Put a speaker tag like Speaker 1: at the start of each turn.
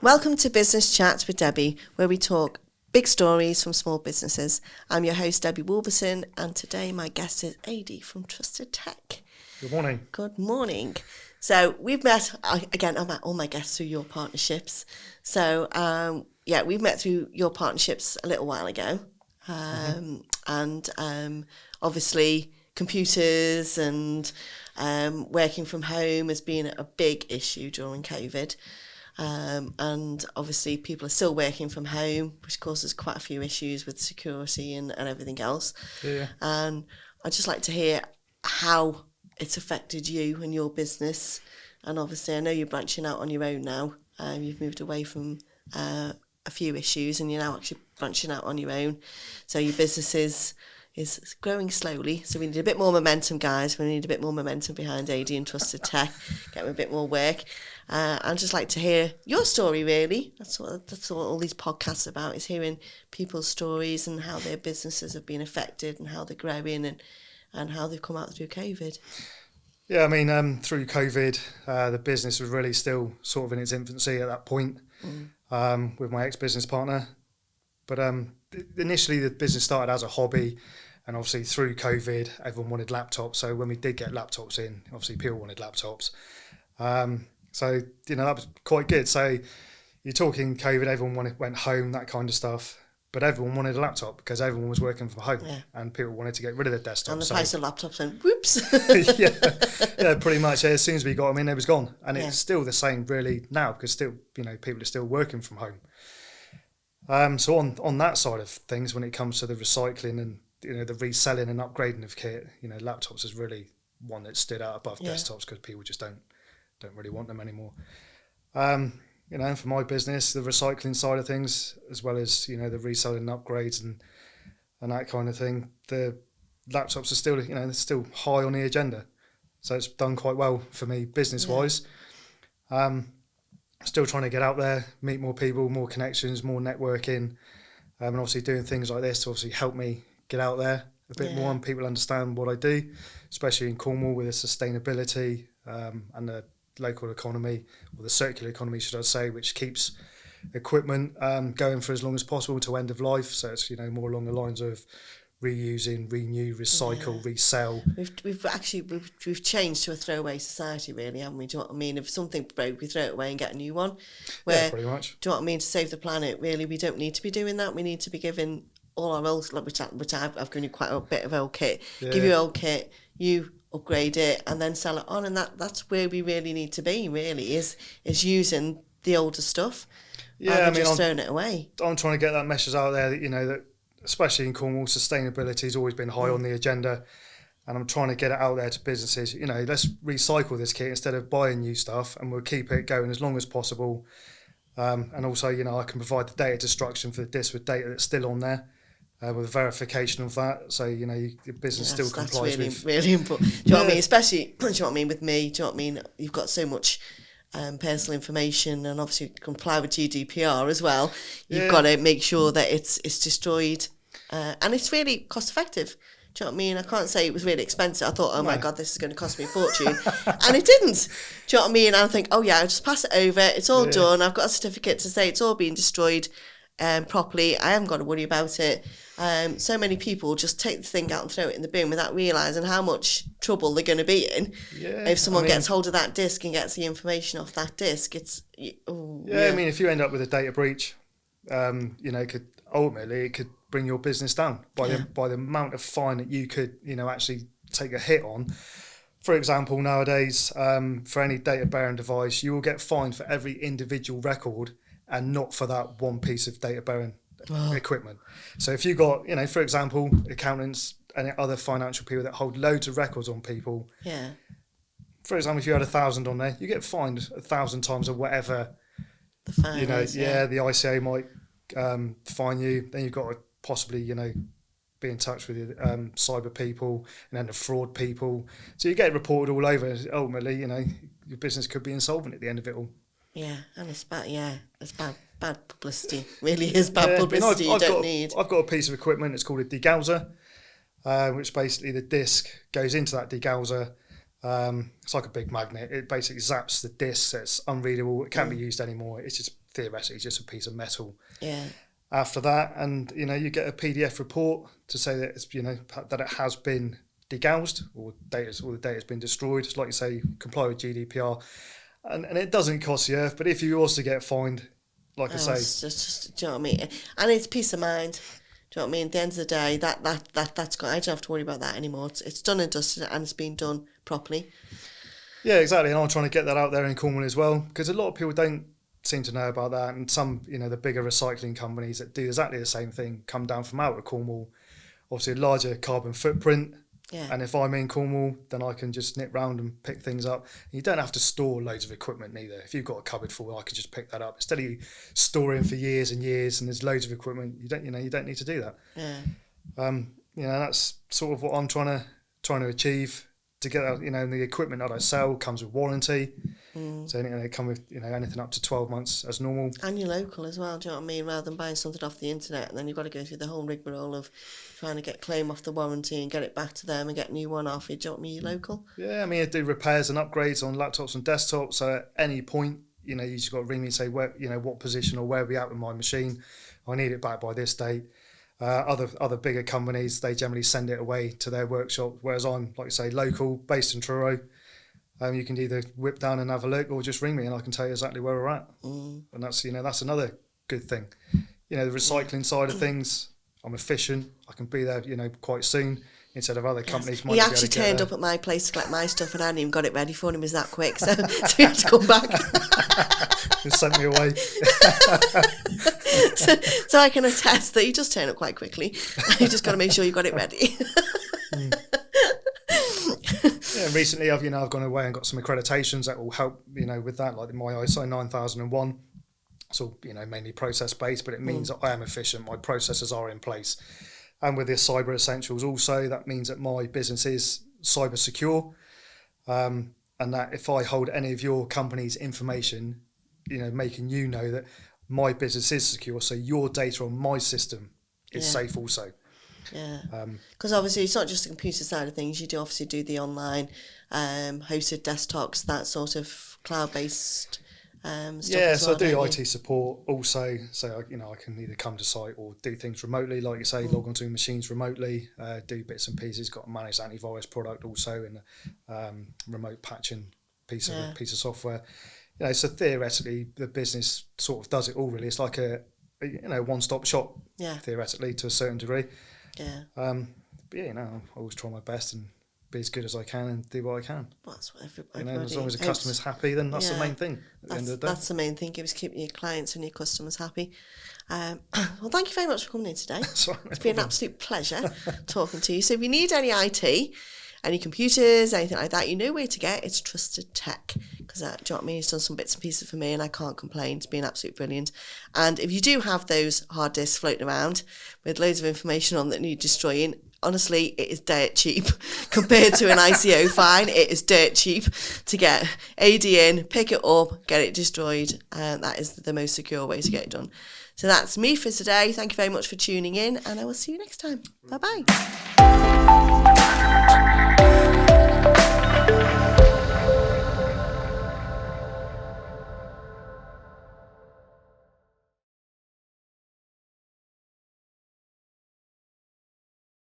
Speaker 1: Welcome to Business Chats with Debbie, where we talk big stories from small businesses. I'm your host, Debbie Wolverton, and today my guest is Adi from Trusted Tech.
Speaker 2: Good morning.
Speaker 1: Good morning. So we've met, again, I met all my guests through your partnerships. So, we've met through your partnerships a little while ago. And obviously computers and working from home has been a big issue during COVID. And obviously people are still working from home, which causes quite a few issues with security and everything else.
Speaker 2: Yeah.
Speaker 1: And I'd just like to hear how it's affected you and your business. And obviously I know you're branching out on your own now. You've moved away from a few issues and you're now actually branching out on your own. So your business is growing slowly. So we need a bit more momentum, guys. We need a bit more momentum behind Adrian Trusted Tech, get them a bit more work. I'd just like to hear your story, really. That's what all these podcasts are about, is hearing people's stories and how their businesses have been affected and how they're growing and how they've come out through COVID.
Speaker 2: Yeah, I mean, through COVID, the business was really still sort of in its infancy at that point with my ex-business partner. But initially the business started as a hobby, and obviously through COVID, everyone wanted laptops. So when we did get laptops in, obviously people wanted laptops. So, that was quite good. So you're talking COVID, everyone went home, that kind of stuff. But everyone wanted a laptop because everyone was working from home and people wanted to get rid of their desktops.
Speaker 1: And the price of laptops went, whoops.
Speaker 2: yeah, pretty much. Yeah, as soon as we got them in, it was gone. And it's still the same really now because still, people are still working from home. So on that side of things, when it comes to the recycling and, the reselling and upgrading of kit, laptops is really one that stood out above desktops because people just don't really want them anymore. For my business, the recycling side of things, as well as, the reselling upgrades and that kind of thing, the laptops are still, they're still high on the agenda. So it's done quite well for me business-wise. Still trying to get out there, meet more people, more connections, more networking, and obviously doing things like this to obviously help me get out there a bit more and people understand what I do, especially in Cornwall with the sustainability and the local economy, or the circular economy, should I say, which keeps equipment going for as long as possible to end of life. So it's more along the lines of reusing, renew, recycle, resell.
Speaker 1: We've changed to a throwaway society, really, haven't we? Do you know what I mean? If something broke, we throw it away and get a new one.
Speaker 2: Pretty much.
Speaker 1: Do you know what I mean? To save the planet, really, we don't need to be doing that. We need to be giving all our old, which I've given you quite a bit of old kit. Yeah. Give you old kit, you upgrade it and then sell it on, and that's where we really need to be, really, is using the older stuff just throwing it away.
Speaker 2: I'm trying to get that message out there that that especially in Cornwall, sustainability has always been high on the agenda, and I'm trying to get it out there to businesses. Let's recycle this kit instead of buying new stuff, and we'll keep it going as long as possible. And also, I can provide the data destruction for the disk with data that's still on there. With verification of that, so your business still complies with. That's
Speaker 1: really important. Do you know what I mean? Especially, do you know what I mean with me? Do you know what I mean? You've got so much personal information, and obviously you comply with GDPR as well. You've got to make sure that it's destroyed, and it's really cost effective. Do you know what I mean? I can't say it was really expensive. I thought, my God, this is going to cost me a fortune, and it didn't. Do you know what I mean? And I think, I'll just pass it over. It's all done. I've got a certificate to say it's all been destroyed properly. I haven't got to worry about it. So many people just take the thing out and throw it in the bin without realising how much trouble they're going to be in. If someone gets hold of that disk and gets the information off that disk, it's
Speaker 2: I mean, if you end up with a data breach, it could bring your business down by the amount of fine that you could actually take a hit on. For example, nowadays, for any data bearing device, you will get fined for every individual record and not for that one piece of data bearing equipment. So if you got, for example, accountants and other financial people that hold loads of records on people. Yeah. For example, if you had 1,000 on there, you get fined 1,000 times or whatever.
Speaker 1: The fine is,
Speaker 2: the ICA might fine you. Then you've got to possibly, be in touch with the cyber people and then the fraud people. So you get reported all over. Ultimately, your business could be insolvent at the end of it all.
Speaker 1: Yeah, and it's bad. Yeah, it's bad publicity. Really is bad publicity. I've
Speaker 2: got a piece of equipment. It's called a degausser, which basically the disc goes into that degausser. It's like a big magnet. It basically zaps the disc. So it's unreadable. It can't be used anymore. It's just theoretically just a piece of metal.
Speaker 1: Yeah.
Speaker 2: After that, and you get a PDF report to say that it's that it has been degoused or the data's been destroyed. It's like you say, comply with GDPR, and it doesn't cost the earth. But if you also get fined, like I say,
Speaker 1: it's just, do you know what I mean? And it's peace of mind. Do you know what I mean? At the end of the day, that's got. I don't have to worry about that anymore. It's done and dusted, and it's been done properly.
Speaker 2: Yeah, exactly. And I'm trying to get that out there in Cornwall as well, because a lot of people don't seem to know about that. And some, the bigger recycling companies that do exactly the same thing come down from out of Cornwall. Obviously, a larger carbon footprint.
Speaker 1: Yeah.
Speaker 2: And if I'm in Cornwall, then I can just nip round and pick things up. You don't have to store loads of equipment neither. If you've got a cupboard full, I can just pick that up. Instead of you storing for years and years and there's loads of equipment, you don't need to do that.
Speaker 1: Yeah.
Speaker 2: That's sort of what I'm trying to achieve. To get out, the equipment that I sell comes with warranty. So they come with anything up to 12 months as normal. And
Speaker 1: you're local as well, do you know what I mean? Rather than buying something off the internet and then you've got to go through the whole rigmarole of trying to get claim off the warranty and get it back to them and get a new one off. Do you know what I mean? You're local.
Speaker 2: Yeah, I do repairs and upgrades on laptops and desktops. So at any point, you just got to ring me and say where, what position or where are we at with my machine. I need it back by this date. Other bigger companies, they generally send it away to their workshop, whereas I'm, like I say, local, based in Truro. You can either whip down and have a look or just ring me and I can tell you exactly where we're at. And that's that's another good thing. The recycling side of things, I'm efficient. I can be there, quite soon instead of other companies.
Speaker 1: He actually turned up at my place to collect my stuff and I hadn't even got it ready for him. It was that quick, so he had to come back.
Speaker 2: Just sent me away.
Speaker 1: so I can attest that you just turn up quite quickly. You just got to make sure you got it ready.
Speaker 2: Yeah, recently I've gone away and got some accreditations that will help with that, like my ISO 9001. So mainly process based, but it means that I am efficient. My processes are in place, and with the cyber essentials also, that means that my business is cyber secure, and that if I hold any of your company's information, making that my business is secure, so your data on my system is safe also.
Speaker 1: Yeah, because obviously it's not just the computer side of things. You do obviously do the online hosted desktops, that sort of cloud-based stuff.
Speaker 2: Yeah, so I do IT support also. So I can either come to site or do things remotely, like you say, log onto machines remotely, do bits and pieces. Got a managed antivirus product also, and remote patching piece of software. So theoretically, the business sort of does it all. Really, it's like a one-stop shop.
Speaker 1: Yeah.
Speaker 2: Theoretically, to a certain degree.
Speaker 1: Yeah.
Speaker 2: But I always try my best and be as good as I can and do what I can.
Speaker 1: Well, that's what everybody
Speaker 2: as long as the customer's happy, then that's the main thing. At the end of the day.
Speaker 1: That's the main thing. Is keeping your clients and your customers happy. Well, thank you very much for coming in today. It's been an absolute pleasure talking to you. So if you need any IT, any computers, anything like that, you know where to get. It's Trusted Tech. Because, do you know what I mean? He's done some bits and pieces for me and I can't complain. It's been absolutely brilliant. And if you do have those hard disks floating around with loads of information on that need destroying, honestly, it is dirt cheap compared to an ICO fine. It is dirt cheap to get AD in, pick it up, get it destroyed. And that is the most secure way to get it done. So that's me for today. Thank you very much for tuning in and I will see you next time. Bye-bye.